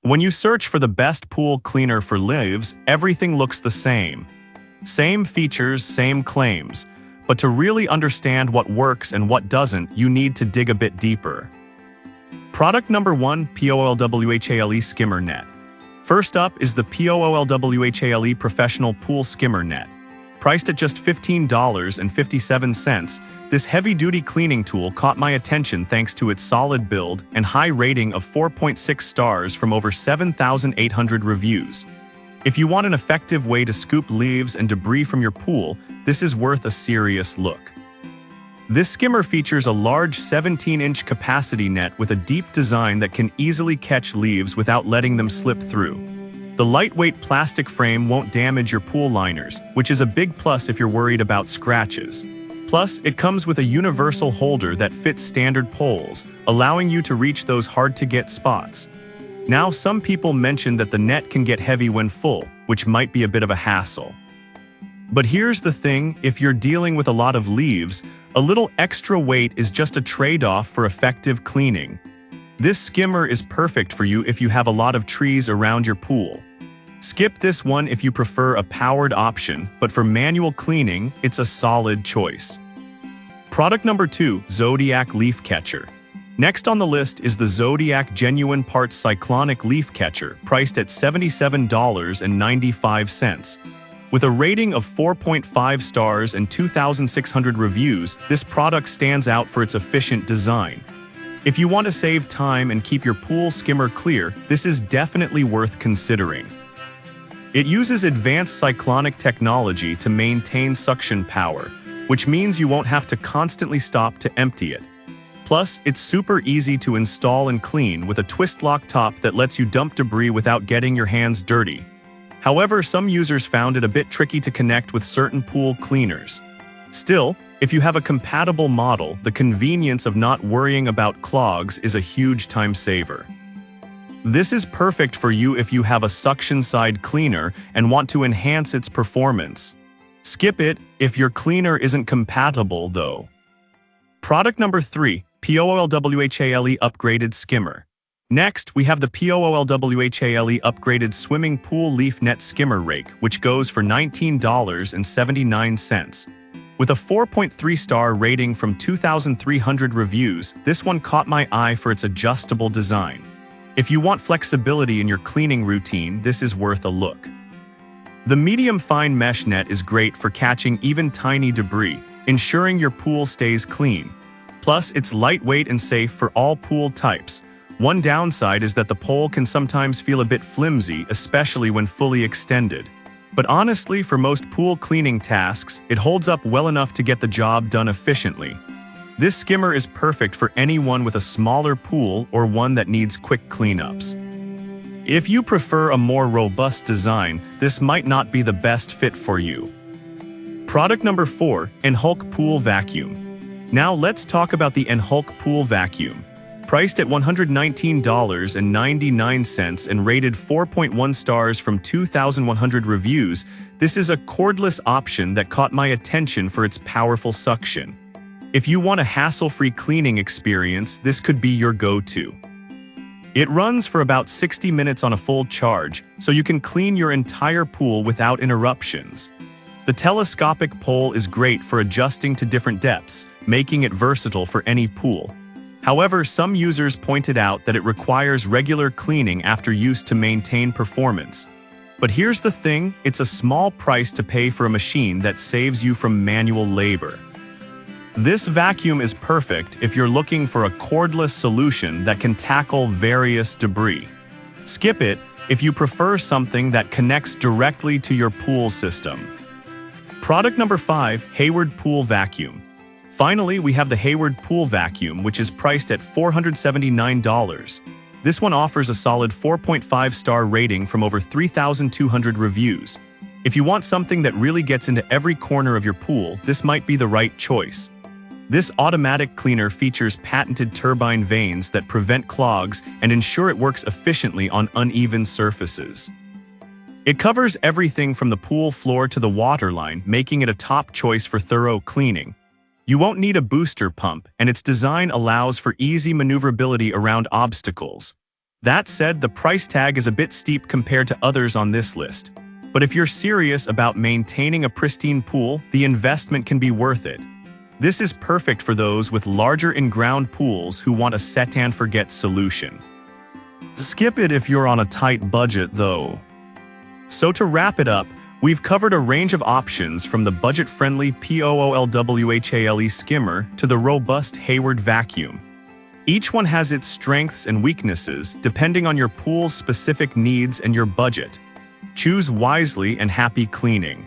When you search for the best pool cleaner for leaves, everything looks the same. Same features, same claims. But to really understand what works and what doesn't, you need to dig a bit deeper. Product number 1, POOLWHALE Skimmer Net. First up is the POOLWHALE Professional Pool Skimmer Net. Priced at just $15.57, this heavy-duty cleaning tool caught my attention thanks to its solid build and high rating of 4.6 stars from over 7,800 reviews. If you want an effective way to scoop leaves and debris from your pool, this is worth a serious look. This skimmer features a large 17-inch capacity net with a deep design that can easily catch leaves without letting them slip through. The lightweight plastic frame won't damage your pool liners, which is a big plus if you're worried about scratches. Plus, it comes with a universal holder that fits standard poles, allowing you to reach those hard-to-get spots. Now, some people mention that the net can get heavy when full, which might be a bit of a hassle. But here's the thing, if you're dealing with a lot of leaves, a little extra weight is just a trade-off for effective cleaning. This skimmer is perfect for you if you have a lot of trees around your pool. Skip this one if you prefer a powered option, but for manual cleaning, it's a solid choice. Product number 2, Zodiac Leaf Catcher. Next on the list is the Zodiac Genuine Parts Cyclonic Leaf Catcher, priced at $77.95. With a rating of 4.5 stars and 2,600 reviews, this product stands out for its efficient design. If you want to save time and keep your pool skimmer clear, this is definitely worth considering. It uses advanced cyclonic technology to maintain suction power, which means you won't have to constantly stop to empty it. Plus, it's super easy to install and clean with a twist-lock top that lets you dump debris without getting your hands dirty. However, some users found it a bit tricky to connect with certain pool cleaners. Still, if you have a compatible model, the convenience of not worrying about clogs is a huge time saver. This is perfect for you if you have a suction side cleaner and want to enhance its performance. Skip it if your cleaner isn't compatible, though. Product number 3, POOLWHALE Upgraded Skimmer. Next, we have the POOLWHALE Upgraded Swimming Pool Leaf Net Skimmer Rake, which goes for $19.79. With a 4.3-star rating from 2,300 reviews, this one caught my eye for its adjustable design. If you want flexibility in your cleaning routine, this is worth a look. The medium-fine mesh net is great for catching even tiny debris, ensuring your pool stays clean. Plus, it's lightweight and safe for all pool types. One downside is that the pole can sometimes feel a bit flimsy, especially when fully extended. But honestly, for most pool cleaning tasks, it holds up well enough to get the job done efficiently. This skimmer is perfect for anyone with a smaller pool or one that needs quick cleanups. If you prefer a more robust design, this might not be the best fit for you. Product number 4, Enhulk Pool Vacuum. Now let's talk about the Enhulk Pool Vacuum. Priced at $119.99 and rated 4.1 stars from 2,100 reviews, this is a cordless option that caught my attention for its powerful suction. If you want a hassle-free cleaning experience, this could be your go-to. It runs for about 60 minutes on a full charge, so you can clean your entire pool without interruptions. The telescopic pole is great for adjusting to different depths, making it versatile for any pool. However, some users pointed out that it requires regular cleaning after use to maintain performance. But here's the thing, it's a small price to pay for a machine that saves you from manual labor. This vacuum is perfect if you're looking for a cordless solution that can tackle various debris. Skip it if you prefer something that connects directly to your pool system. Product number 5, Hayward Pool Vacuum. Finally, we have the Hayward Pool Vacuum, which is priced at $479. This one offers a solid 4.5-star rating from over 3,200 reviews. If you want something that really gets into every corner of your pool, this might be the right choice. This automatic cleaner features patented turbine vanes that prevent clogs and ensure it works efficiently on uneven surfaces. It covers everything from the pool floor to the waterline, making it a top choice for thorough cleaning. You won't need a booster pump, and its design allows for easy maneuverability around obstacles. That said, the price tag is a bit steep compared to others on this list. But if you're serious about maintaining a pristine pool, the investment can be worth it. This is perfect for those with larger in-ground pools who want a set-and-forget solution. Skip it if you're on a tight budget, though. So to wrap it up, we've covered a range of options from the budget-friendly POOLWHALE skimmer to the robust Hayward vacuum. Each one has its strengths and weaknesses depending on your pool's specific needs and your budget. Choose wisely and happy cleaning.